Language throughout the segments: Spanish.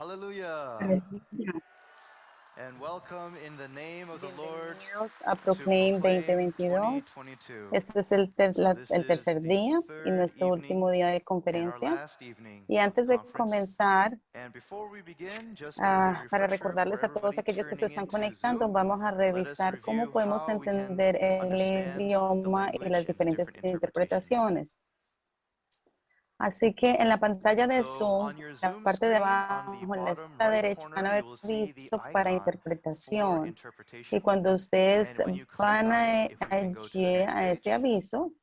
Hallelujah. Aleluya. And welcome in the name of the Lord Bienvenidos a to Proclaim Proclaim 2022. 2022. Este es So this el is tercer the día y third nuestro evening último día de and our conferencia. last evening Y of the antes de conference. comenzar, And before we begin, just as a para refresher for recordarles a todos everybody aquellos que se tuning están into conectando, Zoom, vamos a let us revisar cómo review podemos how we can entender el understand the idioma y las language and the diferentes different interpretations. interpretaciones. Así que en la pantalla de So Zoom, on your en la Zoom parte de screen, on the abajo, en la bottom esquina right derecha, van corner, a you ver will see the aviso para icon for interpretación. Y interpretation. cuando ustedes And when you click van on it, if we can go to the allí next a ese page, aviso,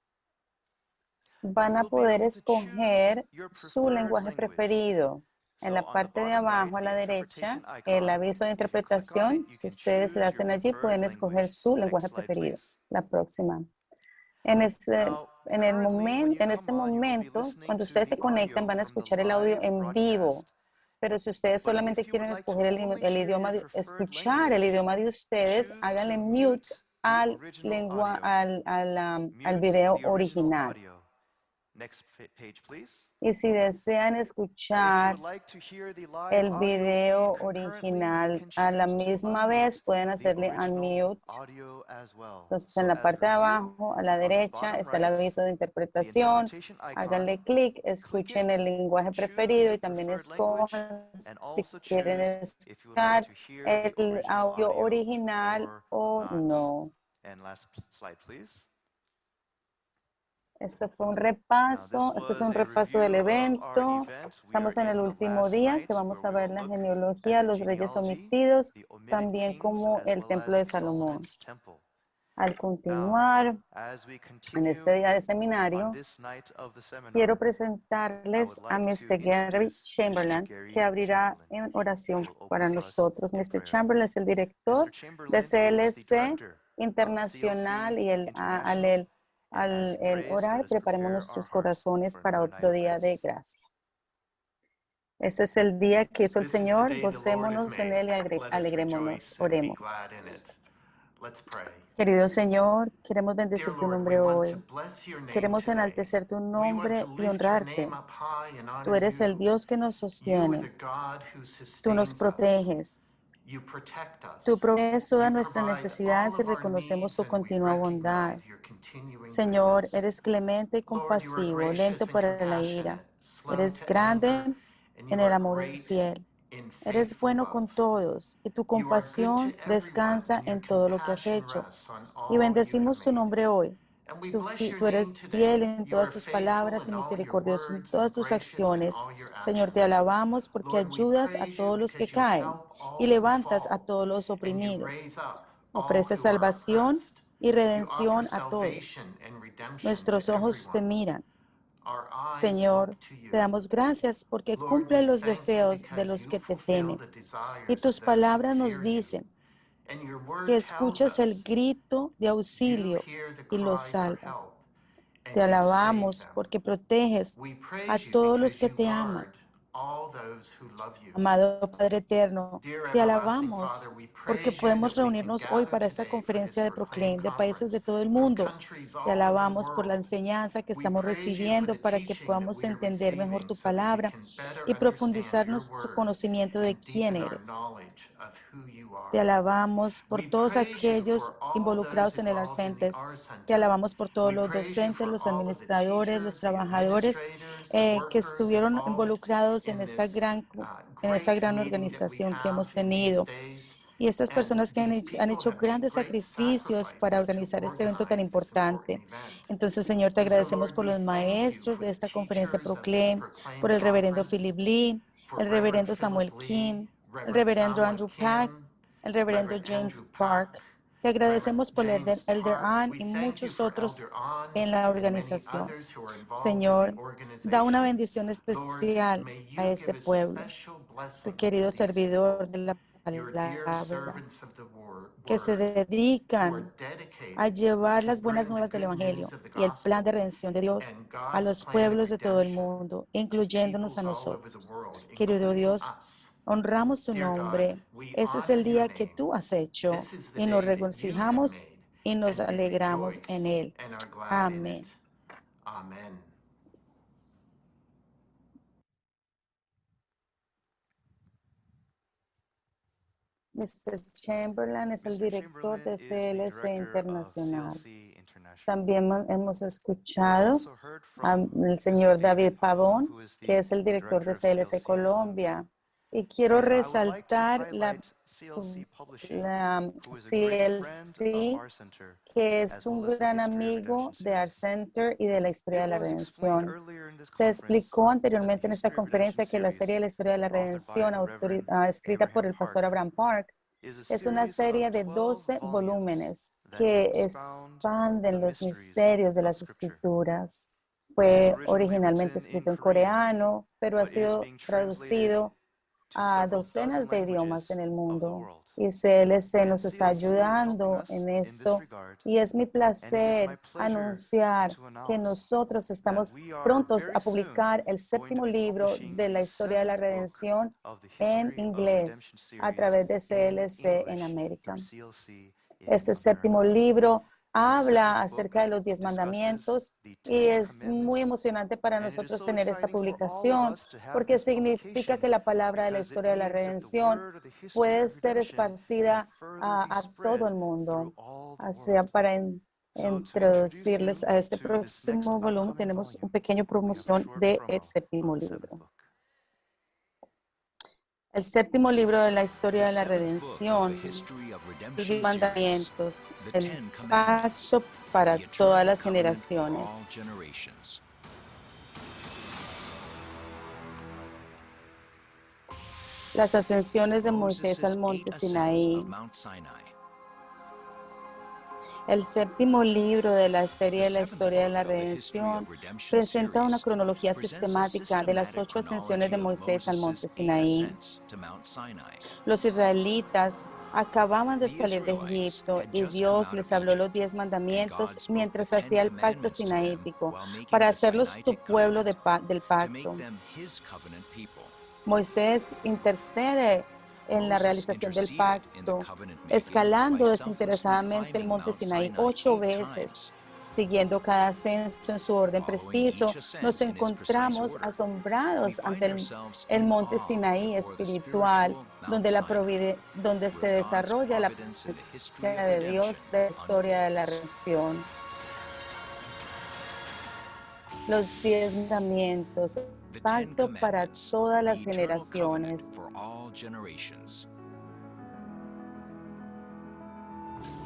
you van a will be poder able to choose escoger your su preferred lenguaje language. preferido. En So la on the parte de bottom right, abajo a the la derecha, interpretation el icon, aviso de if you click on it, interpretación, you si can ustedes le choose your hacen allí, preferred pueden escoger language. su Next lenguaje slide, preferido. please. La próxima. Now, currently, when you En come ese on, you will be momento, listening cuando to ustedes the se conectan, audio van a from the escuchar el audio live en vivo. broadcast. Pero si ustedes But solamente if you would quieren like to escoger only el hear your idioma, preferred escuchar el language, idioma de ustedes, choose to háganle mute mute the original audio. al Mute video the original original. audio. Next page, please. Y si desean If you escuchar would like to hear the live el audio feed video concurrently, you original can a la choose to misma vez, unmute pueden the hacerle original unmute. audio as well. Entonces, en So la as parte de review, abajo, a la on the derecha, bottom está el right, aviso de the interpretación. interpretation icon, Háganle clic, click it, escuchen el lenguaje choose preferido your y también preferred language, escojan and si also quieren choose if you would like escuchar to hear the el original audio audio original or o not. no. And last slide, please. Este fue un Now, this repaso, este es was un a repaso del review of our evento. event. We are Estamos en el in the último last día que night where vamos a we ver will la look at genealogía, the los reyes genealogy, omitidos, the omitted también kings, como as el well templo de as Salomón. Solomon's temple. Al Now, continuar as we en este continue día de on seminario, this night of the quiero seminar, I would presentarles a like to Mr. Gary introduce Mr. Chamberlain, que Gary abrirá Chamberlain, en who oración will open para for us nosotros. in Mr. prayer. Chamberlain es el Mr. director de Chamberlain is the CLC director of CLC Internacional y International, and as he al prays, let orar, us preparemos prepare our nuestros hearts corazones for para another night otro of día de grace. gracia. Este es el día que hizo el This is the Señor, day the Lord has gocémonos en made. él y Let us alegrémonos, rejoice and be oremos. glad in it. Let's pray. Querido Señor, queremos Dear bendecir tu Lord, we nombre want to hoy. bless your name Queremos today. enaltecer tu We want to nombre y lift your name honrarte. up high and Tú honor eres el you. Dios que nos You are sostiene. the God who Tú nos sustains us. proteges. You protect Tú us. provees You todas nuestras provide all necesidades y of our reconocemos needs, tu and we continua bondad. recognize your continuing Señor, goodness. eres clemente y Lord, you are compasivo, lento gracious and para la ira. compassionate, slow Eres to anger, grande and en you el are amor great fiel. in Eres faithful bueno love. con todos y tu You are good to compasión everyone, descansa and your en todo lo que has compassion hecho. rests on Y all you have bendecimos tu made. nombre hoy. And we bless your Tú name eres fiel today. en You todas are tus faithful palabras y in all your misericordioso en words and todas tus gracious in acciones. all your Señor, te actions. alabamos porque Lord, we ayudas a praise you todos los que because you caen help y all who levantas a fall, todos los and you oprimidos. raise up all Ofrece who are salvación oppressed. y You offer redención a todos. salvation and redemption to Nuestros ojos te everyone. miran. Our eyes look Señor, to te you. damos gracias porque Lord, we cumple los thank you deseos de because los you que te fulfill temen. the Y desires of tus those who palabras nos fear you. dicen And your que word tells escuchas el us grito de you auxilio hear the y los cry for salvas. help, Te and you save alabamos them. porque proteges We a praise you todos los because que you te aman. guard all those who love you. Amado Padre Eterno, Dear te everlasting alabamos Father, we porque praise you podemos that we can reunirnos hoy gather para esta today for conferencia this de Proclaim Proclaim de países de conference todo el from mundo. countries Te all over the alabamos por la world. enseñanza que We estamos praise you for recibiendo the para que teaching that podamos we are entender mejor receiving tu so that we palabra can better y understand profundizar your nuestro word conocimiento de and quién deepen our eres. knowledge of who you Te are. alabamos por We todos praise you aquellos for all those involucrados en el Art involved in the Centers. R Te Center. alabamos por todos We los praise you docentes, for los all of the administradores, los teachers, the trabajadores administrators, the que workers estuvieron involved involucrados in this en esta great gran meeting that we organización que have hemos in these tenido. days. Y estas And personas que these han people hecho have made grandes great sacrificios para sacrifices to organizar este evento tan organize this importante. important event. Entonces, Señor, te And so, agradecemos Lord, por we los thank you maestros for de the esta conferencia teachers of this Proclaim, Proclaim por el reverendo conference, Philip Lee, for el Reverend reverendo Philip Samuel Lee, Kim, el Reverend reverendo Samuel Andrew Pack, Kim, el reverendo Reverend James Andrew Park. Pack, Te Reverend agradecemos por el James Elder Park. Ann We y thank you muchos for otros Elder On en la and many organización. others who are involved in the Señor, da una organization. bendición Lord, especial may a you este give a pueblo, special tu blessing to querido these people, servidor de la your dear palabra, servants of the que se word, who are dedican a dedicated llevar to las buenas bring the nuevas del good news Evangelio of the y el plan de gospel redención de Dios and a God's los plan of pueblos de todo el redemption mundo, to incluyéndonos a peoples all over the nosotros. world, Querido including Dios, us. honramos tu Dear God, nombre. we Ese es honor el your día que name. tú has hecho This is the y nos day that you have regocijamos made, y nos and we alegramos en rejoice él. and are glad in it. Amén. Amen. Mr. Chamberlain es el Mr. director Chamberlain de is the CLC director of Internacional. CLC International. También hemos We escuchado also heard al from señor Mr. David David Pavón, Pavón, who is que the es el director director de of CLC CLC Colombia. Colombia. Y quiero And I would like to resaltar highlight CLC Publishing, la who is a great friend of CLC, Our Center, que as es un well as the gran History of amigo Redemption de Art series. Center y de la historia It de la was explained redención. earlier in this Se conference explicó that the anteriormente en esta History of Redemption conferencia que la serie de series, la historia de la authored by redención, the Reverend escrita por Abraham el pastor Park, Abraham Park, is a es una series of serie de 12 12 volumes volúmenes that que expound the expanden los mysteries misterios de of las Scripture. escrituras. It was Fue originally originalmente written in escrito en Korean, coreano, pero ha but it is sido being translated traducido to a several dozen docenas de idiomas en languages el of the mundo. world. Y CLC And nos está CLC is helping ayudando us en in this esto. regard, Y es mi and it is my placer pleasure anunciar to que announce nosotros that estamos we are prontos very a soon publicar el going to séptimo be libro publishing de la the historia de la 7th book redención of the en History of inglés Redemption a series través de in CLC en English América. through CLC in Este séptimo America. libro The habla 7th book acerca de los 10 discusses mandamientos the y 10 es muy commandments, emocionante para and it is nosotros so tener esta exciting for all of publicación us to have porque this significa que publication la palabra de la because it historia de la means that the redención word of the history puede of ser redemption can esparcida further be a todo spread el through mundo. all the Así world. para So to introduce introducirles you a este to this next próximo volumen, upcoming tenemos un volume, pequeño we have a promoción short del promo séptimo on the 7th libro. book. El séptimo libro de la The historia de la seventh book of the redención, History of los Redemption 10 series, mandamientos, the el Ten Commandments, pacto para the todas eternal las covenant for all generaciones. generations. Las ascensiones de Moisés al Moses' monte 8 ascents of Sinaí. Mount Sinai. El séptimo libro de la serie The de la seventh historia de la book of the History redención of Redemption presenta una series cronología presents a sistemática de las systematic 8 ascensiones de chronology of Moisés al monte Moses' 8 Sinaí. ascents to Mount Sinai. Los israelitas acababan de The salir de Israelites Egipto had y just come Dios out of les habló los Egypt, 10 and mandamientos God spoke the mientras Ten hacía el pacto Commandments to them sinaítico while making para the hacerlos su Sinaitic pueblo covenant del to make pacto. them His covenant people. Moisés intercede en la Moses realización del interceded in the pacto, covenant making by escalando selflessly desinteresadamente el climbing monte Mount Sinaí Sinai 8 8 veces. times. Siguiendo cada ascenso en su orden Following each preciso, nos ascent in its precise encontramos order, we asombrados find ante ourselves el in monte awe Sinaí before the espiritual, spiritual Mount donde, Sinai, donde se where God's desarrolla la providence in the history presencia of de redemption Dios de la historia de la unfolds. redención. Los 10 mandamientos, The Ten pacto para Commandments, todas the las eternal covenant generaciones. for all generations.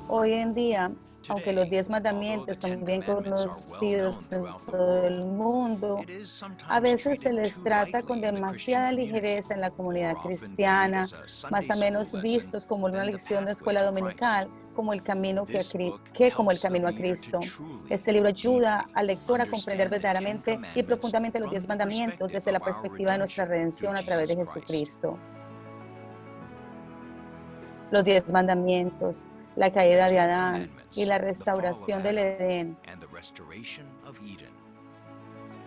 Hoy en día, aunque los Today, 10 although the mandamientos Ten son bien Commandments are well known conocidos en throughout the todo el world, mundo, it is a sometimes veces se treated les too trata con lightly in the Christian demasiada community, ligereza en la comunidad or often viewed cristiana, as a más Sunday o school menos lesson vistos como una than the lección de pathway escuela to Christ. dominical, como el camino This book como el helps the camino a reader to Cristo. truly, Este libro ayuda deeply al lector a comprender understand the Ten verdaderamente y Commandments profundamente los from 10 the mandamientos perspective desde la of our perspectiva de nuestra redemption through redención a través Jesus de Christ. Jesucristo. Los 10 mandamientos, la The caída de Ten Adán y Commandments, la the fall of restauración del Adam, Edén. and the restoration of Eden.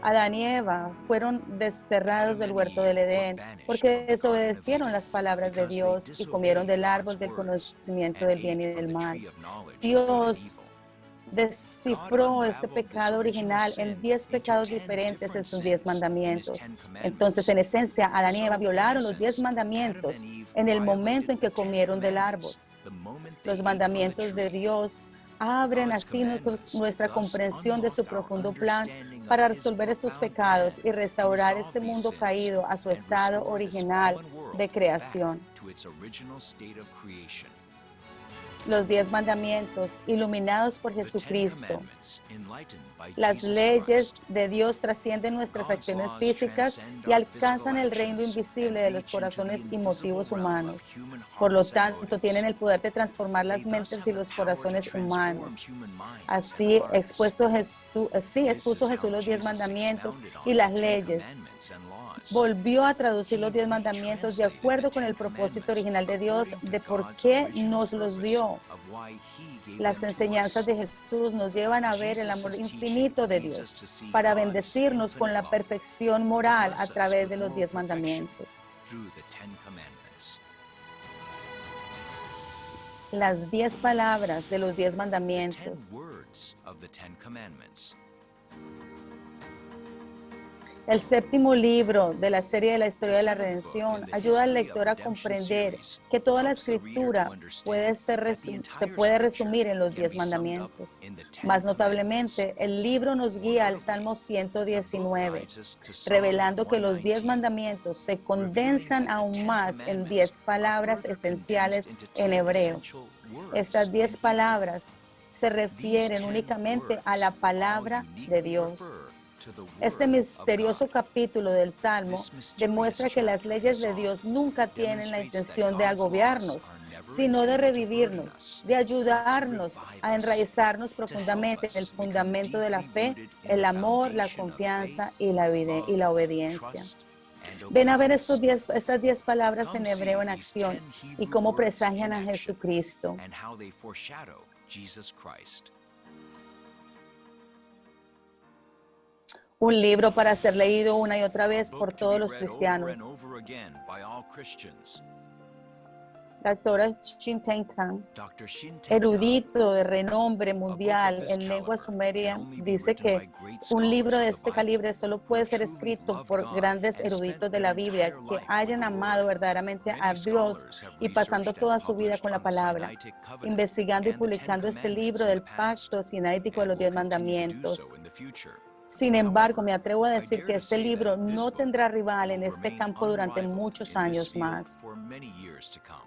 Adán y Eva fueron desterrados Adam del and huerto Eve del were Edén banished porque from the Garden of desobedecieron Eden las palabras de because they Dios y comieron disobeyed del árbol God's del words conocimiento and del bien ate y from del the mal. tree of knowledge of good and Dios evil. God descifró este unraveled this pecado original original en sin 10 into pecados 10 diferentes en different sus 10 sins in his mandamientos. 10 Entonces, commandments. en esencia, Adán y Eva So, in violaron los 10 essence, Adam mandamientos and Eve en el violated momento en que the 10 comieron del árbol. commandments the moment they Los ate from the mandamientos de tree. Dios abren God's así commandments nuestra thus comprensión de su unlocked our profundo plan understanding of para his resolver estos profound plan pecados y to restaurar resolve este these mundo sins caído a su and estado restore this original fallen world de back creación. to its original state of creation. Los 10 mandamientos iluminados por The Ten Jesucristo. Commandments, enlightened by Las Jesus leyes Christ. de Dios trascienden nuestras God's acciones laws físicas transcend y our physical alcanzan el reino actions invisible and de los reach into the corazones y invisible motivos realm of humanos. human Por lo hearts and tanto, tienen motives. el poder de transformar They las thus mentes have y the los power to corazones transform humanos. human minds and Así hearts. así This expuso is Jesús how los 10 Jesus mandamientos expounded y on the las Ten leyes. Commandments and laws. Volvió a traducir He los 10 mandamientos de retranslated the acuerdo con Ten el propósito Commandments original de Dios according to de por God's qué original nos los purpose dio. of why He gave Las them to enseñanzas us. de Jesús nos llevan a ver el amor Jesus' teaching infinito de leads us Dios to see para God's bendecirnos con infinite la love, perfección to moral bless a us través with de los moral 10 perfection mandamientos. through the Ten Commandments. Las 10 palabras de los 10 The 10 mandamientos. words of the Ten Commandments. El séptimo libro de la serie de la historia de la The seventh book redención in the ayuda al history of lector a redemption comprender series que toda la helps the reader to escritura understand that the se entire puede scripture resumir en los can 10 be summed up mandamientos. in the Ten Más Commandments. notablemente, el libro nos More guía al notably, Salmo the book 119, guides us to Psalm revelando que los 10 119, mandamientos se revealing condensan that the aún Ten más en Commandments 10 are palabras further condensed esenciales into en 10 hebreo. essential words Estas in 10 Hebrew. palabras se These refieren 10 únicamente a words la all palabra de uniquely Dios. refer to the Este Word of misterioso God. capítulo del Salmo This mysterious demuestra que las chapter in the leyes de Psalm Dios nunca tienen la demonstrates that intención de God's laws agobiarnos, are never sino de intended to burden revivirnos, us, de but to ayudarnos revive a us, enraizarnos to help profundamente en el us become fundamento de la deeply fe, rooted in el the amor, la foundation of faith, confianza y la love, obediencia. trust, and Ven a ver obedience. estas 10 palabras Come en see hebreo en these acción 10 y Hebrew cómo words presagian in a action Jesucristo. and how they foreshadow Jesus Christ. Un libro para ser leído una y otra vez A por book to todos be los read over cristianos. and over again by all Christians. La doctora Shinten Khan, Dr. Shin Teng Kang, erudito de renombre a book of mundial this en lengua caliber sumeria, can only be dice written by que great un scholars libro of de the este Bible calibre solo who puede have ser truly escrito loved por God grandes and spent eruditos de their la Biblia entire que life hayan with the amado Word. verdaderamente a Many Dios scholars have y pasando researched and toda su vida published con la on the palabra, Sinaitic Covenant investigando y and the Ten publicando este Commandments libro in del the past, pacto sináitico de and los will 10 continue to do mandamientos. so in the future. Sin embargo, me However, atrevo a I decir dare que to este say that libro this no book tendrá rival will en este remain campo durante unrivaled muchos in this años field más. for many years to come.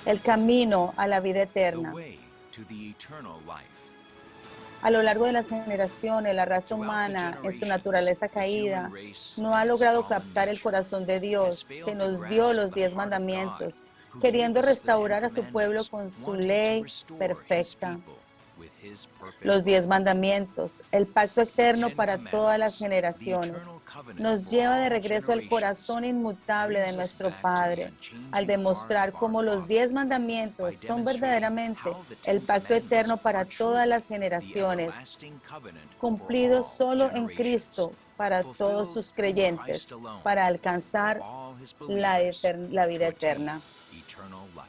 El camino a la vida The eterna. way to the eternal life. A lo largo de las generaciones, la raza Throughout the humana, en su generations, naturaleza the human caída, race, no ha in its logrado fallen captar el nature, corazón de has Dios, que failed to nos dio grasp los the 10 heart of God, mandamientos, who gave queriendo us the Ten restaurar a su pueblo Commandments, con su wanting to ley restore His perfecta. people with His perfect Los 10 law. mandamientos, el pacto The eterno Ten para todas las Commandments, the generaciones, eternal covenant nos for lleva de all regreso al generations, corazón inmutable de brings us nuestro back to the Padre, al unchanging heart demostrar of our cómo los 10 Father by mandamientos son demonstrating verdaderamente how the el Ten pacto Commandments eterno para are todas truly las the generaciones, everlasting covenant for cumplidos all solo en generations, Cristo para todos fulfilled sus in creyentes, Christ alone para for alcanzar all His la, believers la vida to attain eterna. eternal life.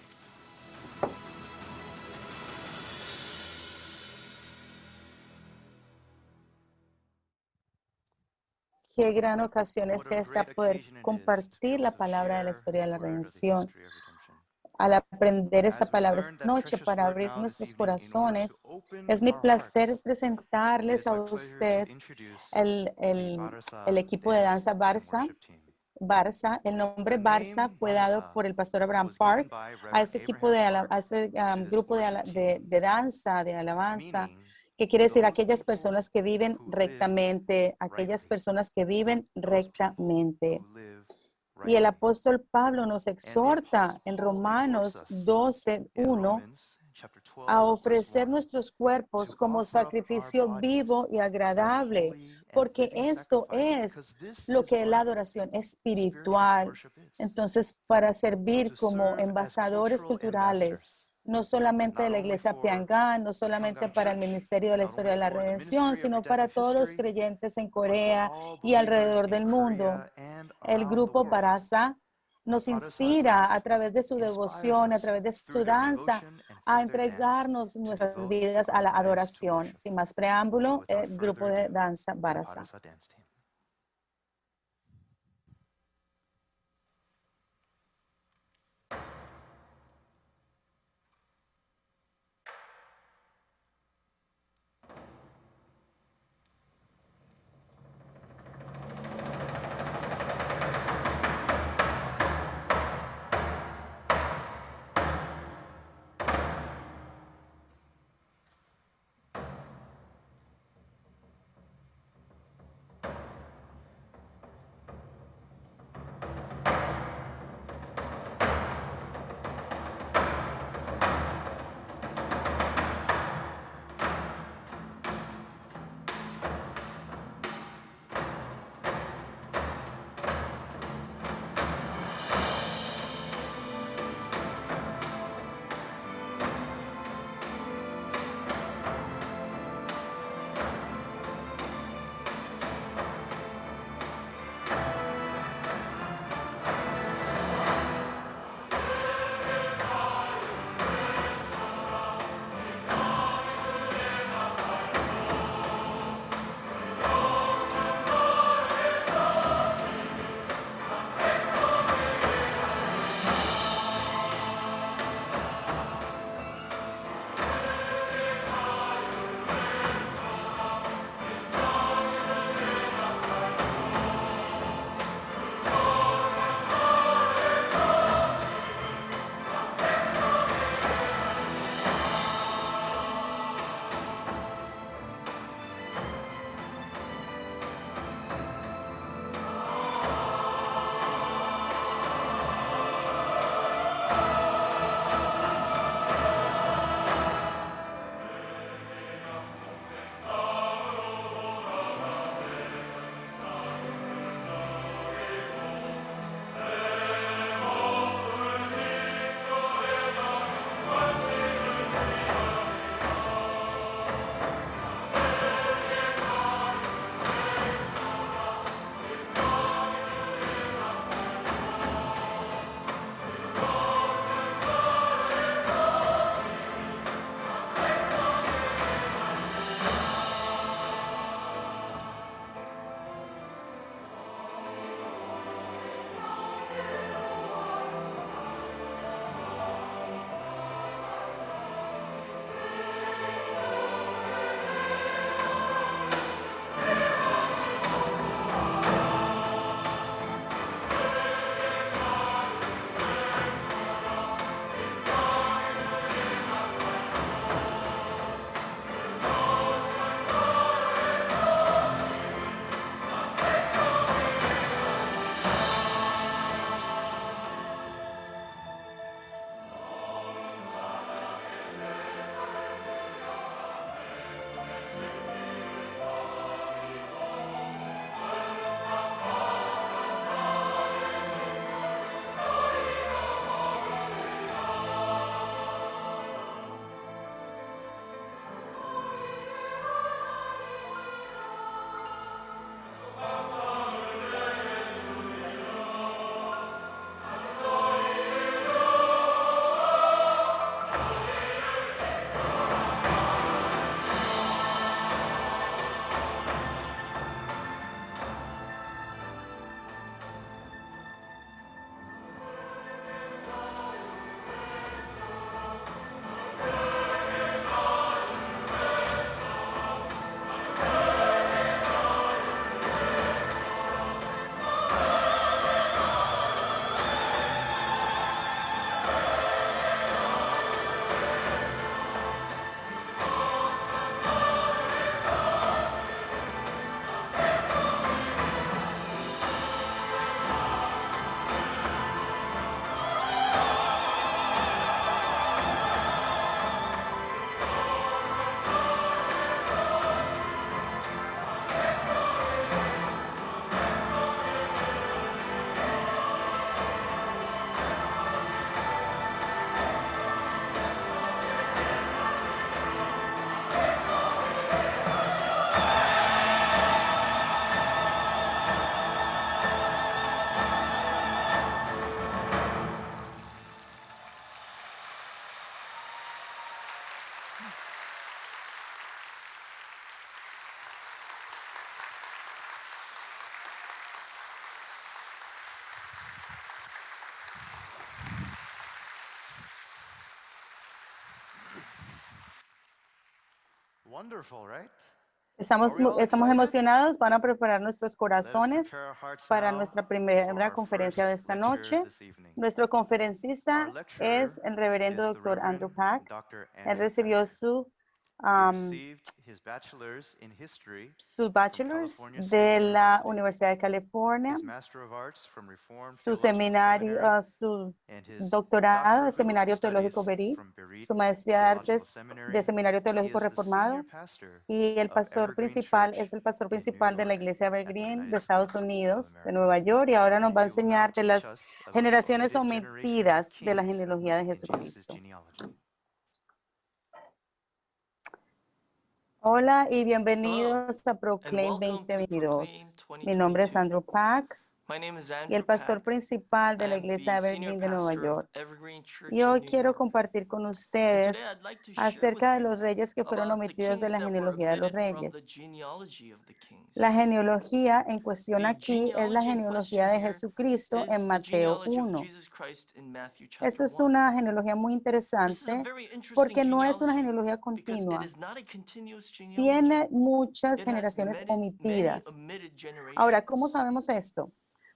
Qué gran ocasión es What a esta great poder occasion it is to be compartir able la to palabra de la share historia the de la word of the redención. history of redemption. Al aprender esta As we palabra learn esta that noche precious para word abrir now this nuestros evening, in order to corazones, open es mi our placer hearts, it presentarles is a my pleasure to ustedes introduce el, the el, el Barza equipo de Dance danza and Barça. Worship Team. Barça, el nombre The Barça name fue dado Barza por el pastor Abraham was given Park by a Reverend ese equipo de Abraham Park a ese to this grupo worship team, de danza, de alabanza, meaning que quiere decir those aquellas people personas que viven who live rectamente, aquellas rightly. personas que viven Those people rectamente. who live Y el rightly. apóstol Pablo nos And the exhorta Apostle en Paul exhorts Romanos us 12, in 1 Romans chapter a 12, verse ofrecer 1, nuestros cuerpos to como offer up our sacrificio vivo bodies y as agradable, holy and porque living esto sacrifice, es because this lo is que es la what adoración spiritual espiritual. worship is. Entonces, para So servir to como serve as embajadores cultural culturales, ambassadors, no solamente de not la only iglesia for Pyongyang, no the solamente Pyongyang para el Church, Ministerio de la not only Historia de la for the Redención, ministry of sino para redemptive todos los history, creyentes en but for Corea all y believers alrededor in del mundo. Korea and El around the grupo world. Barasa nos Barasa inspira group a través de su inspires devoción, a us través de through su their danza, devotion and a through their dance entregarnos to nuestras devote vidas a our la lives to adoración. worship. Sin más So preámbulo, without el grupo further de ado, danza the Barasa. Barasa dance team. wonderful, right? Estamos, Are we all estamos excited? emocionados, van a preparar nuestros Let us corazones prepare our hearts para now nuestra for primera our conferencia de first esta lecture noche. this evening. Nuestro Our conferencista lecturer es el reverendo is the doctor Andrew Reverend Pack. Dr. Él Andrew recibió Pack. He received his bachelor's in history sus from bachelors California State de la University, Universidad de California, his Master of Arts from Reformed su Theological seminario, Seminary, su and his doctorado Doctor de of Biblical Seminario Teológico Studies Berit, from Berean su maestría de Theological artes Seminary. de Seminario He Teológico is the senior Reformado pastor y el of pastor Evergreen principal Church es el pastor in New principal de la York iglesia at the Evergreen de United Estados States of Unidos, de America. Nueva York, y ahora nos va a He will now enseñar de teach las us about the generaciones omitted generations of omitidas de la kings genealogía de in Jesus' Jesucristo. genealogy. Hola y Hello, bienvenidos a and Proclaim welcome to Proclaim 2022. Mi nombre es 2022. Andrew Pack My name is y el Andrew pastor Pack. principal de I la am iglesia the senior Evergreen de Nueva pastor of York. Evergreen Y Church hoy in New quiero York. compartir con And ustedes today I'd like to share with acerca de you los reyes que fueron about the omitidos de kings la that were genealogía de los omitted from the reyes. genealogy of the kings. La genealogía en cuestión The aquí es la genealogy in genealogía question de here Jesucristo en is the Mateo genealogy of 1. Jesus Christ in Matthew Esto chapter es 1. una genealogía muy This is a interesante very interesting porque no es una genealogy genealogía because it continua. is not a continuous genealogy. Tiene muchas It has generaciones many omitidas. omitted generations. Ahora, ¿cómo sabemos esto?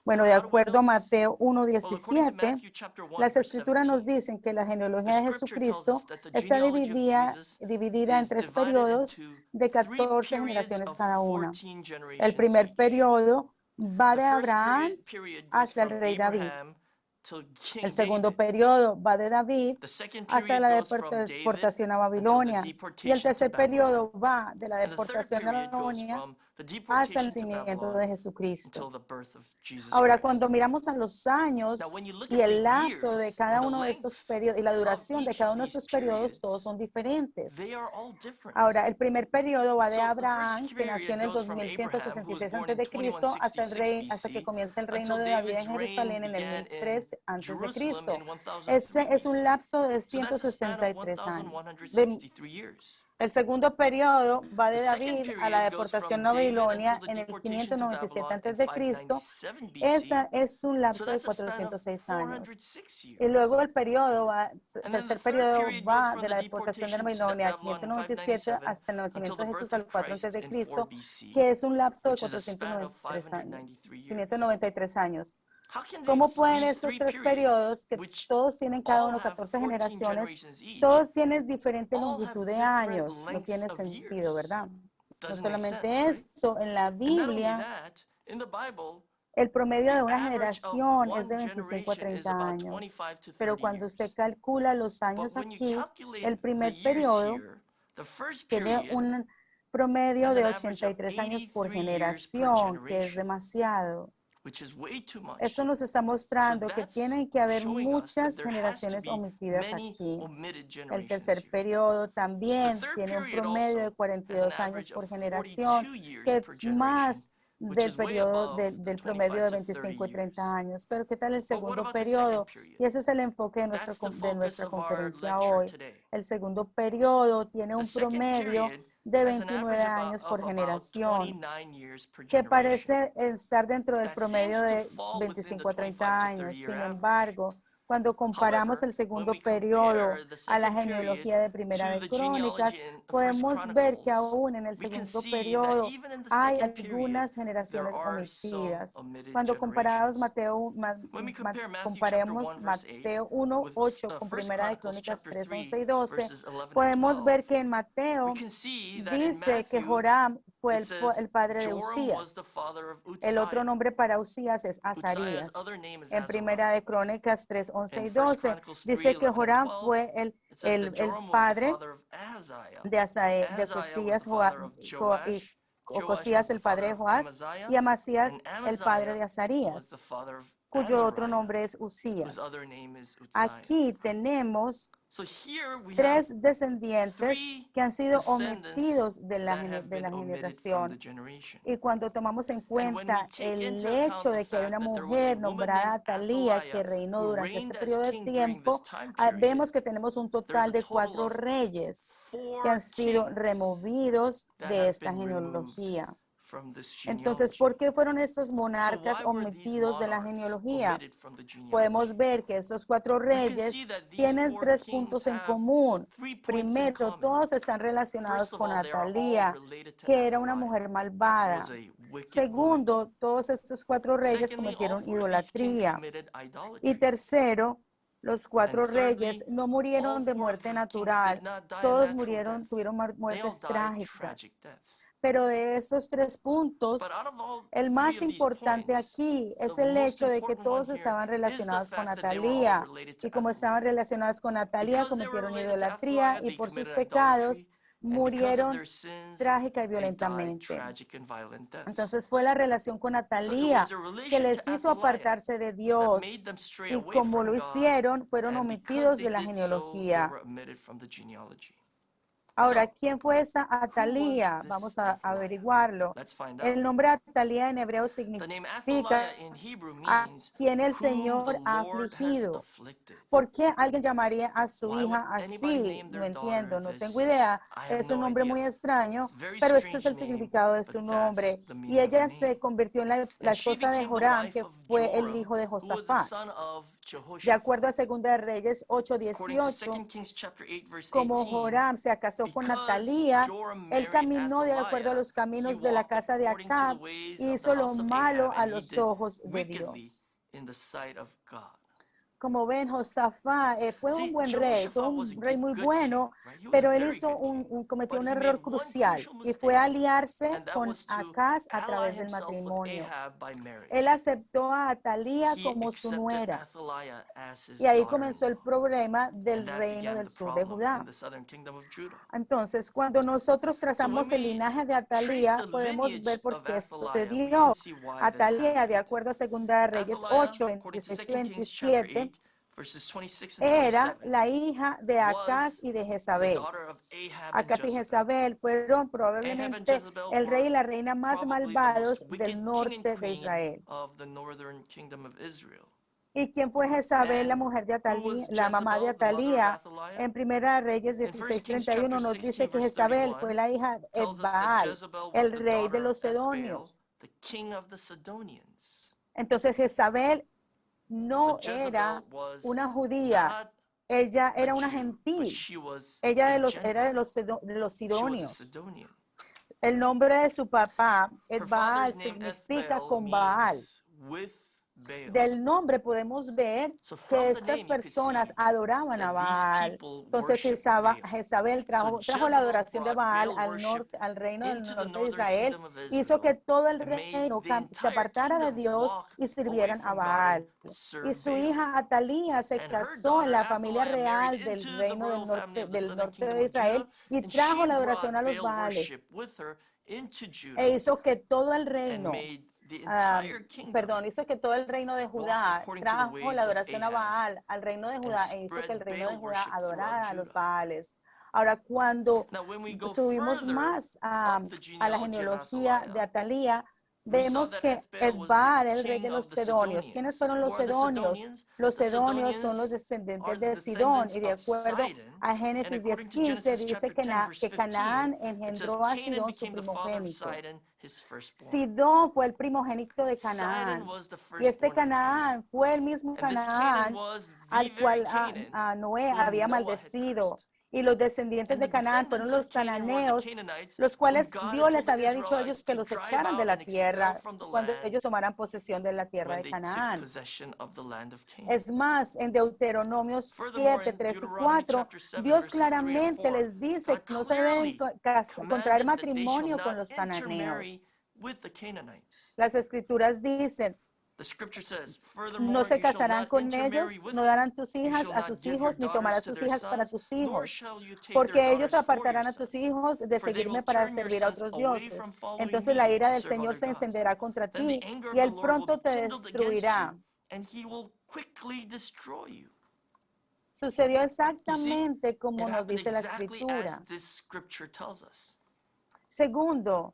Bueno, Now, de how do we acuerdo a know this? Mateo Well, according to 1:17, Matthew chapter 1, las verse escrituras nos 17, dicen que la the genealogía de scripture tells Jesucristo us that the está genealogy of Jesus dividida en is tres divided periodos into de 3 14 periods generaciones of cada una. 14 El generations primer each. periodo va The de first Abraham period goes hasta el from rey David. Abraham to King El segundo David. periodo va de David The second hasta period la goes from David deportación a until the Babilonia. Y el deportation to tercer Babylon. periodo va de la And the third deportación a period goes Babilonia from the hasta el deportation to nacimiento de Babylon Jesucristo. until the birth of Jesus Ahora, Christ. cuando miramos a los años Now, when you look y at the el lapso de years cada and the uno de estos length periodos y la of duración de each cada of uno de these estos periodos, todos periods, son diferentes. they are all different. Ahora, el primer periodo va de So the Abraham, first que nació period en el goes from Abraham, who was 2166 born in a.C., hasta el 2166 hasta que BC, comienza el reino until de David David's en reign Jerusalén en el began in 1003 antes de Jerusalem Cristo. in 1003 Este es un BC. lapso de So that's a span of 163 años. 1163 years. El segundo periodo va The de second David a la period goes deportación from a David until Babilonia the en el deportation to 597 Babylon in antes de Cristo. 597 BC. Esa es un So lapso de that's a span of 406 años. 406 Y years. luego el And then the tercer third periodo period goes va from de the la deportación de deportation to Babilonia al Babylon in 597 597 hasta el until nacimiento the de Jesús birth al of 4 antes Christ de in 4 Cristo, BC, que es un lapso de which is a span of 493 años. 593 years. 593 años. How can ¿Cómo pueden these estos three tres periods, periodos, que which todos tienen cada all uno have 14 14 generaciones, generations each, todos tienen diferente all have longitud de different años? No lengths tiene of sentido, years? ¿verdad? No Doesn't make solamente sense, right? eso, en la And not only Biblia, that, in the Bible, el promedio de the una average of generación es one de 25 a generation is 30 about años. 25 to Pero 30 cuando usted years. calcula los But años when you aquí, calculate el the primer years periodo here, the first tiene period un promedio has de an average of 83 años por 83 years per generación, que es generation, demasiado. which is way too much. Esto nos está So mostrando que that's tienen que haber showing us that muchas there has to generaciones be omitidas many aquí. omitted El generations tercer here. periodo The también third tiene un period promedio de also has an 42 años average of por generación, 42 years que per es generation, más which del is way periodo above the del promedio 25 de to 30 25 y 30 years. años. Pero ¿qué tal el But what segundo about the second periodo? period? Y ese es el enfoque de That's the de focus nuestra of our conferencia lecture hoy. today. El segundo periodo tiene The un second promedio period de has an 29 average años por of about generación, 29 years per que generation. parece estar dentro del That promedio seems to de fall within the 25 a 25 30 to 30 años. year Sin average. embargo, cuando comparamos However, el when segundo we periodo compare the a la second period genealogía de Primera to de the Crónicas, genealogy in First podemos ver que Chronicles, aún en el we can segundo see that periodo even in the hay second period, algunas there generaciones are some omitidas. omitted Cuando comparados generations. When we compare Matthew chapter 1 verse 8 Mateo 1, with 8 con First Primera de Chronicles Crónicas chapter 3, 11 3 y 12, verses 11 and podemos 12, ver que en we Mateo can see that in dice que Matthew Joram fue it says el padre de Joram was the Usías. father of El otro Uzziah. nombre para Usías es Uzziah's Azarías. other name is En Primera Azariah. de Crónicas 3, 11 In y First 12 Chronicles 3, dice que 11 and Joram 12, fue it says that el Joram was the padre father of Ahaziah. de Ahaziah was Josías, the father of y Joash. Joash was Josías the el padre father de of Joás, Amaziah. y Amasías And el padre de Amaziah was the Azarías, father of cuyo otro Azariah, nombre es whose Usías. other name is Uzziah. Aquí tenemos So here we have tres descendientes three que han sido descendants omitidos de la, that have de been la omitted from the generación. generation. Y cuando tomamos en And when we cuenta take el into account hecho the de que hay fact una that there was a mujer woman nombrada named Atalía que Athaliah reinó who durante este reigned as periodo de king during this tiempo, time period, vemos que tenemos un there's total a de total 4 of reyes que 4 han sido kings removidos that de have esta been removed genealogía. from this Entonces, genealogy. ¿por qué fueron estos So monarcas why were these omitidos de la monarchs genealogía? omitted from the genealogy? Podemos ver que estos 4 We can reyes see that these tienen 4 3 kings puntos en have común. 3 points in Primero, common. todos están relacionados First of con all, they are all Atalía, related to que era una Athaliah, mujer who malvada. was a wicked woman. Segundo, todos estos 4 reyes Secondly, all cometieron 4 of these kings idolatría. committed Y idolatry. tercero, los 4 And thirdly, reyes no all murieron de 4 of muerte these kings natural. did not die a Todos natural murieron, death. tuvieron They all muertes died trágicas. tragic deaths. Pero de estos 3 But puntos, out of all el 3 más of these importante points, aquí the es el most hecho de que important one todos here estaban is the relacionados con fact that they were all Atalía. related Y to como estaban Athaliah. relacionados con Atalía, Because they were cometieron related to idolatría Athaliah, y they por sus committed pecados idolatry, and because of murieron their sins, trágica y they died violentamente. tragic and violent deaths. Entonces fue la relación con So it Atalía was their que relation to les hizo Athaliah apartarse de that Dios. made them stray Y away como from lo God, hicieron, fueron and because omitidos they de la did so, they genealogía. were omitted from the genealogy. Ahora, So, ¿quién fue esa who was Atalía? this Vamos a Athaliah? averiguarlo. Let's find El out. nombre Atalía en hebreo The name significa Athaliah in Hebrew a means quien el whom the Señor ha Lord has afligido. afflicted. ¿Por qué alguien llamaría a su Why would hija anybody así? name No their daughter entiendo, no tengo this? idea. I have Es un no nombre idea. muy extraño, It's a very pero este es strange el name, significado de but su that's nombre. the Y meaning of the ella name. se convirtió en la And she esposa de became the Joram, wife que of fue el Joram, hijo de who was the Josafat. son of De Jehoshaphat. acuerdo a 2 de Reyes According to 2 8:18, Kings chapter 8 verse como 18, Joram se casó con because Atalía, Joram él married caminó de acuerdo a Athaliah, los he caminos de la walked casa de according to the Acab ways y of the hizo lo house of malo Ahab, a and he los did ojos de wickedly Dios. in the sight of God. Como ven, Josafat fue un See, buen rey, fue Jehoshaphat was a un rey muy good king, bueno, right? He was a pero él very hizo good king. cometió But un he error made one crucial crucial y fue mistake, aliarse and that con was to Acaz a ally través del himself with matrimonio. Ahab by marriage. Él aceptó a Atalía He como su accepted nuera Athaliah as y his ahí comenzó el daughter-in-law, problema del and that reino began del the sur de problem Judá. in the southern kingdom of Judah. Entonces, cuando nosotros So when trazamos el we linaje de trace Atalía, the podemos lineage ver por of qué esto Athaliah, we can sucedió. see why this Atalía, de happened. acuerdo a 2 de Reyes Athaliah, 8, according to 26 y 2 Kings chapter 27, 8, verses 26 and era 27, la hija de Acaz was y de the Jezabel. daughter of Ahab and Acaz y Jezebel. Jezabel fueron Ahab and probablemente Jezebel el rey y were la reina más probably the most malvados wicked del king and norte de queen Israel. of the northern kingdom of Israel. ¿Y quién fue Jezabel, la And mujer de who Atalía, was la mamá de Jezebel, the mother of Atalía? Athaliah? En Primera de Reyes In 1 Kings 16:31 chapter nos 16 dice que verse Jezabel fue 31 la hija de tells us that Baal, Jezebel was el the rey de daughter of los Ethbaal, Sidonios. the king of the Sidonians. Entonces Jezabel So no era Jezebel was una judía, not ella a era una Jew, but gentil. she was Ella a era Gentile. de los She was a Sidonios. Sidonian. El nombre de su papá, Her Baal, father's name significa Ethbaal con Baal. means with Baal. Del nombre podemos ver So que from the estas name you could personas see adoraban a that these Baal. people Entonces worship Baal. Jezabel So trajo la Jezebel adoración de brought Baal Baal al worship norte, al reino del into the norte de northern Israel, kingdom of hizo que Israel todo el and made reino the se entire apartara de kingdom Dios walk y away sirvieran a from God Baal. and Y serve su Baal. hija Atalía se And her casó en daughter la familia Athaliah married real del into the reino royal family of the del southern norte kingdom de of Judah, Israel y and trajo she la adoración brought a los Baal Baales worship with her into Judah e hizo que todo el and reino made the entire kingdom hizo que todo el reino de walk Judá according to the trajo la ways of adoración a Ahab Baal al reino de and Judá e hizo que el spread reino de Baal Judá worship throughout adorara a los Judah. Baales. Ahora, cuando Now, when we go subimos further más up the a la genealogy of genealogía de Athaliah, Atalía, we saw vemos that que Ethbaal was the Baal era el rey king de los of the Sidonios. ¿Quiénes Sidonians. fueron Who los are the Sidonios? Sidonians? Los The Sidonios son los Sidonians descendientes are the de Sidón descendants y de of acuerdo Sidon. a And Génesis according to 10:15 Genesis dice chapter 10, verse que 15, Canaán it says engendró a Canaan Sidón su became the father of primogénito. Sidon, his firstborn. Sidón fue el primogénito de Sidon Canaán. was the Y este firstborn of Canaan. Canaán fue el mismo And this Canaan Canaán was the al very cual Canaan Noé whom había Noah had maldecido. cursed. Y los descendientes And the de Canaán fueron descendants of los Canaan were the cananeos, Canaanites, los whom cuales God had Dios told les the había dicho a ellos Israelites que to los drive echaran de out la and expel tierra from the cuando land ellos tomaran posesión de la tierra when de they took Canaán. possession of the land of Canaan. Es más, en Deuteronomios Furthermore, 7, in 3 y Deuteronomy 4, chapter 7, Dios verses 3 and claramente 4, les dice God que no se deben clearly contraer commanded that they shall matrimonio con not los cananeos. intermarry with the Canaanites. Las escrituras dicen, The scripture says, no furthermore, se you shall casarán not con ellos, intermarry with no them, darán tus you hijas shall a not sus give your hijos, ni daughters tomarás to tus their hijas para sons, tus nor hijos, shall you take their porque ellos daughters for your apartarán a tus sons. hijos de For they will seguirme para turn your servir a sons otros away dioses. from following Entonces la me ira to del serve Señor other se gods. encenderá contra Then the ti anger of y the Él Lord will pronto be te kindled against you, destruirá. and he will quickly destroy you. Sucedió You see, exactamente como it nos happened dice la exactly as escritura. this scripture tells us. Segundo,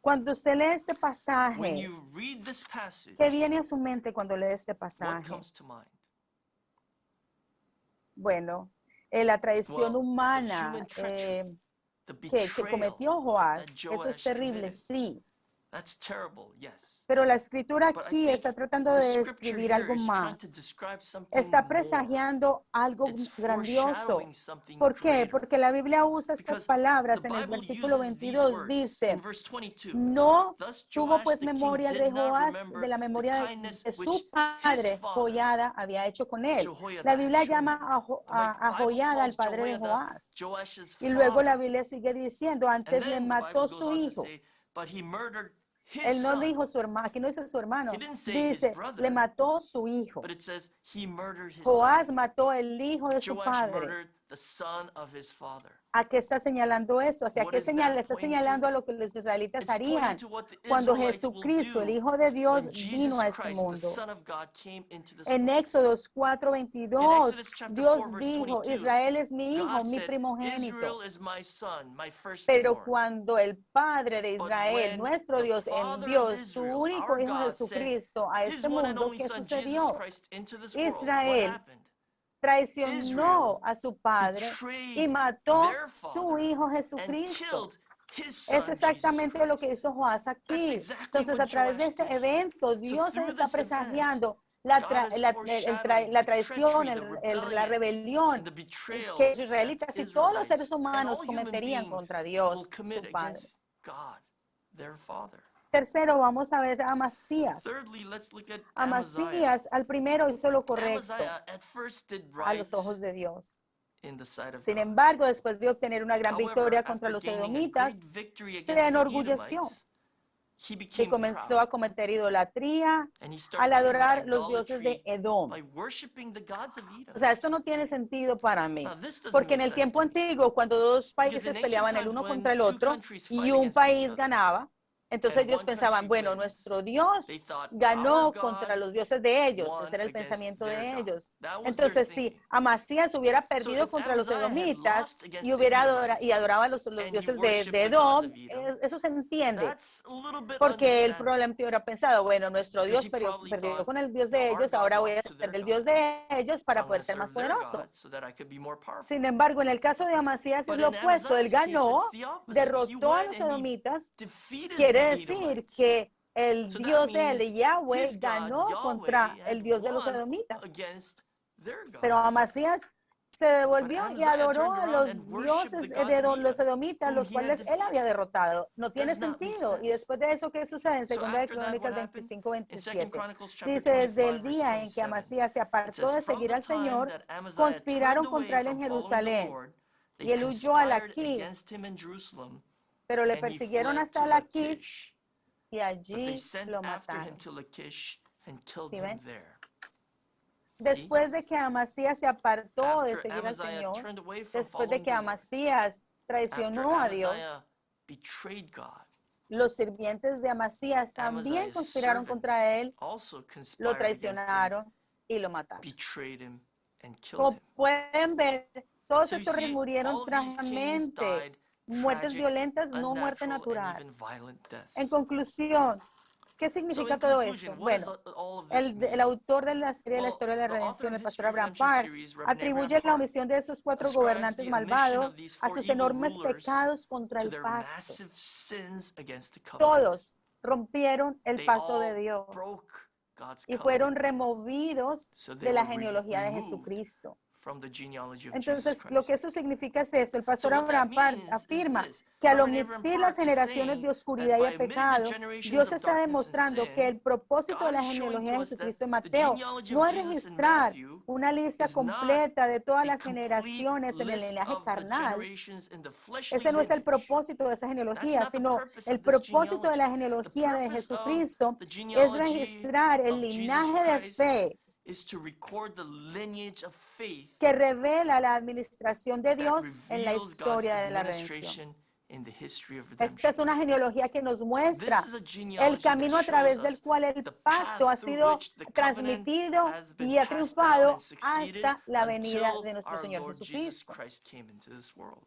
Cuando usted lee este when pasaje, you read this passage, ¿qué viene a su mente cuando lee este what pasaje? comes to mind? Bueno, la traición Well, the humana human treachery, the que betrayal cometió Joás, that eso es Joash terrible, committed. sí. That's terrible, yes. Pero la escritura But I aquí think está tratando the de scripture describir here algo is trying más. to describe something Está more. presagiando algo It's grandioso. foreshadowing something ¿Por qué? greater. Porque la Biblia usa estas Because palabras the en el Bible versículo uses these 22. words Dice, in verse 22. no Thus tuvo Joash pues the king memoria did de not Joás remember de la the memoria kindness de su which his padre, father Joiada, había hecho con él. Jehoiada La had Biblia shown llama him. a The Bible Joiada al calls padre de Jehoiada Joás. Joash's Y luego la father. Biblia sigue diciendo, And antes le then the mató Bible goes su on to hijo. say, but he murdered his Él no son. dijo su hermano, aquí no dice su He hermano, didn't say his dice, brother, le mató su hijo. but it says he murdered his Joás son. mató el hijo de su Joash padre. murdered the son of his father. ¿A qué está señalando esto? ¿Hacia What qué is that señala? Está pointing señalando a to? lo que los israelitas It's pointing harían to what the cuando Israelites will Jesucristo, el do Hijo de Dios, when vino Jesus a este Christ, the mundo. Son of God, came into this En world. Éxodos In 4:22, Exodus chapter Dios 4, verse dijo, 22, Israel es mi hijo, God mi said, primogénito. Israel is my son, my Pero firstborn. cuando el Padre de But Israel, when nuestro the Dios, Father of envió su Israel, único our Hijo God, sent Jesucristo a his este one and mundo, only ¿qué Son, Jesus sucedió? Christ, into this world, what Israel happened? traicionó Israel a su Padre y betrayed mató their su father Hijo and Jesucristo. killed his Es son, Jesus exactamente lo que Christ. hizo Joás That's aquí. exactly Entonces, what a través de Joash este did. evento, So Dios through está this event, presagiando la, God tra- is la- foreshadowing la the traición, treachery, the la rebellion, rebelión and the betrayal que los that israelitas y todos los Israelites seres and humanos all human cometerían beings contra will Dios, commit su Padre. against God, their Father. Tercero, vamos a ver a Amasías. Thirdly, let's look at Amaziah. Amasías, al primero, hizo lo correcto Amaziah at first did a right los ojos de Dios. in the sight of Sin God. embargo, después de obtener una gran However, victoria contra after los gaining a great edomitas, victory se against the enorgulleció Edomites, he y became comenzó proud. a cometer idolatría And he al started to commit adorar los dioses de idolatry Edom. by worshiping the gods of Edom. O sea, esto no tiene sentido para mí, Now, this doesn't porque en make el sense tiempo to me. antiguo, cuando dos Because in países ancient peleaban el times, uno when contra el two otro countries y fight un against each país other, ganaba, entonces and ellos one pensaban, country bueno, wins, nuestro Dios they thought, our ganó God contra los dioses de ellos. won Ese era el against pensamiento their de God. ellos. That was their Entonces, si thinking. Amasías hubiera So perdido if contra los Amaziah had edomitas lost against y the hubiera y Edomites, adoraba los and he dioses worshipped de the gods Edom, of Edom, eso se entiende. that's a little bit Porque él understandable. probablemente hubiera pensado, bueno, nuestro Because Dios he probably perdió thought, con el Dios you know, de our ellos, God ahora voy a lost to ser their el God. Dios de ellos So para I'm going poder to ser más serve their poderoso. God so that I could be more powerful. Sin embargo, en el caso de Amasías es But lo in opuesto. Él Amaziah's case, ganó, it's the opposite. He derrotó a went los and he edomitas. defeated Quiere the decir Edomites. que el So that Dios de él, means de Yahweh, his God, ganó contra Yahweh, el had Dios de los won edomitas. against their Pero God. Amasías se But devolvió y Amaziah adoró turned a around los and worshipped dioses the gods of los Edom, edomitas, whom los he had cuales él había defeated. derrotado. No tiene Does not make sentido. Y sense. después de eso, ¿qué sucede en So Segunda de after that, what Crónicas happened? 25, In 2 27? Chronicles chapter Dice, desde 25, el verse día en que 27, Amasías se it apartó says, de from seguir the al time Señor, that Amaziah conspiraron turned away contra él en from following the Jerusalén. Lord, they Y él huyó a conspired Laquis, against him in Jerusalem, pero le and he persiguieron fled hasta to Laquis Lachish. y But they allí sent lo after him mataron. to Lachish and killed ¿Sí him ven? there. See? Después de que Amasías se apartó de After seguir al Amaziah Señor, turned away from después de following que the Lord, Amasías after traicionó a Dios, Amaziah betrayed God, los sirvientes de Amasías también Amaziah's conspiraron contra servants él, also lo conspired against him, traicionaron y lo mataron. betrayed him, and killed Como him. pueden ver, todos So you estos reyes see, murieron all of these kings trágicamente, died muertes tragic, violentas, no muerte unnatural, and natural. even violent En deaths. conclusión, ¿qué So significa in todo esto? conclusion, what does Bueno, all of this el mean? autor de la serie de la Well, historia de la the author redención, of el pastor History Abraham Redemption Park, series, Reverend Abraham atribuye la Park, omisión de esos cuatro ascribes gobernantes the omission malvados of these a four sus evil enormes rulers pecados contra to el their pacto. massive sins against the covenant. Todos rompieron el They pacto de all Dios broke God's y fueron covenant. removidos So they de la were genealogía de removed Jesucristo. from the genealogy of Jesus Entonces, lo que Christ. eso significa es esto. El So pastor what that Abraham Park means is afirma this. que al Reverend Abraham omitir las Park is generaciones saying de that oscuridad y by de omitting the pecado, generations Dios of está darkness and demostrando que sin, el propósito de God la is showing genealogía to de us that Jesucristo en the Mateo genealogy no of es Jesus in registrar Matthew una lista is not completa de todas a las complete generaciones en el list linaje of the carnal. generations in the fleshly Ese no es el lineage. propósito de esa That's genealogía, not the sino purpose el of this propósito de la genealogy. The genealogía de purpose of Jesucristo the es genealogy registrar el of Jesus linaje de Christ fe is to record the lineage of faith que revela la administración de that Dios en la reveals God's historia de la redención. administration in the history of Esta redemption. es una genealogía que nos This muestra is a el genealogy that camino a shows través del us cual el the pacto ha path through sido which the covenant transmitido has been y ha passed down and triunfado succeeded hasta la venida until de nuestro our Señor Lord Jesus Jesucristo. Christ came into this world.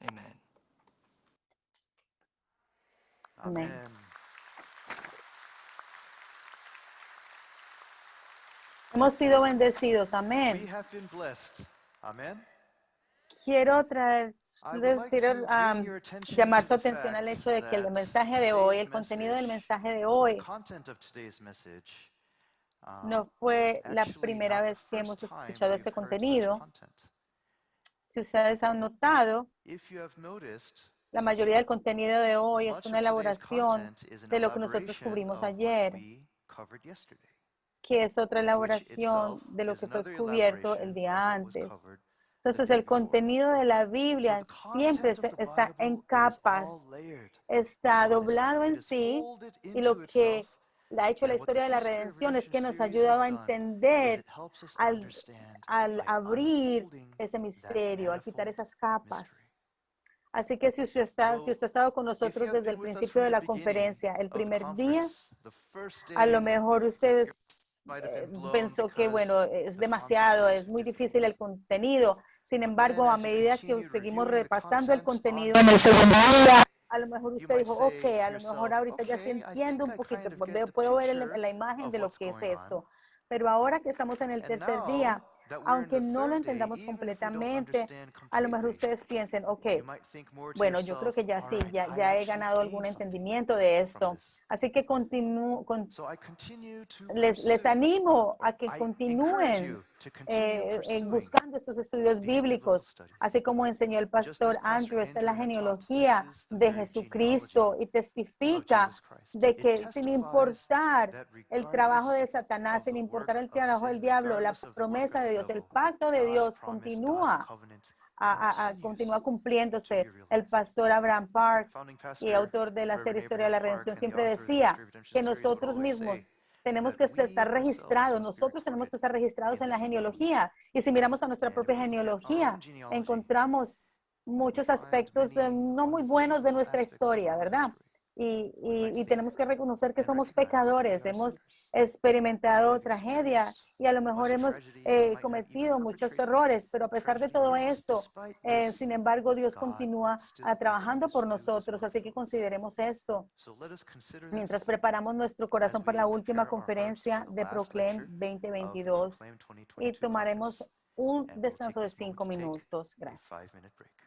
Amen. Amén. Amen. Hemos sido bendecidos. We Amén. have been blessed Amen. Quiero I would like quiero to bring your attention llamar to su the atención al fact hecho de que el that mensaje de hoy, el today's contenido del message, mensaje de the hoy, content of today's message, no is fue la actually primera not the vez que first hemos time escuchado we've este heard such contenido. content. Si ustedes han notado, If you have noticed, la mayoría del contenido de hoy es much una of today's elaboración content is an de lo que nosotros elaboration cubrimos of what ayer, we covered yesterday, que es otra which elaboración itself de lo is que fue another cubierto el elaboration día of what was antes. covered the Entonces, day el before. contenido de la So Biblia the siempre content of the está en Bible is all capas, layered está upon itself. doblado It en is sí, folded y into lo itself. que ha hecho la And what the historia de la History of redención es Redemption que nos ha series ayudado has a done is entender, it helps us al, understand al by abrir unfolding ese that misterio, al quitar manifold esas capas. mystery. Así que si usted So, ha estado con if you nosotros have desde been el with us principio from de the la beginning conferencia, el of primer día, conference, the first a lo day, mejor usted might have been blown pensó que, because bueno, es the content demasiado, was es too muy difficult. difícil el contenido. Sin But then, embargo, a as you medida que continued seguimos reviewing the repasando el content contenido on en el segundo día, Wednesday, a lo mejor you usted might dijo, ok, say to a lo mejor yourself, ahorita ya sí okay, I entiendo think un I kind poquito, of get the puedo ver la picture imagen of de lo what's que es going on. esto. Pero ahora que estamos en el And tercer now día, that we're in aunque the no lo third day, entendamos even if we don't completamente, understand a lo mejor completely, ustedes piensen, ok, you might think more to bueno, yo creo yourself, que ya all sí, right, I ya he actually ganado algún gained something entendimiento de from esto. this. Así que So I continue to les pursue, animo or a que I encourage continúen you to continue pursuing buscando estos estudios these biblical bíblicos, studies. así como enseñó el Just as pastor Pastor Andrew, esta es la Andrew had taught, this genealogía is the de very genealogy Jesucristo y of testifica Jesus Christ. de It que sin testifies importar that el trabajo de regardless Satanás, of sin the importar work el of trabajo del sin, diablo, la regardless of the work promesa of de the Dios, el devil, pacto de God's Dios promise, God's continúa, covenant continúa continues to be cumpliéndose. El realized. pastor Abraham Park, Founding y pastor autor de la Reverend serie Historia de Abraham la Park Redención, and the siempre author of the decía History of Redemption que series would nosotros always mismos say tenemos that que we estar ourselves registrados, must be nosotros tenemos recorded que estar registrados in en the la genealogy. genealogía. Y si miramos a nuestra And if propia we look at our genealogía, own genealogy, encontramos we muchos find aspectos many no muy buenos de unfavorable nuestra aspects of historia, our own ¿verdad? history. We might Y think tenemos que reconocer que and somos recognize we pecadores, are hemos sinners. We experimentado have tragedia experienced y a lo mejor much hemos tragedy. We might have even cometido muchos perpetrated errores, pero a pesar de tragedy. todo Yet, esto, despite this, sin embargo, Dios God continúa still trabajando continues por to do His nosotros, work así que through us. consideremos esto So let us consider mientras this preparamos nuestro as corazón para la we última prepare our hearts for conferencia the de last Proclaim lecture of the 2022 Proclaim y 2022 tomaremos conference. un And we'll descanso take de this moment 5 to take minutos. a Gracias. 5-minute break.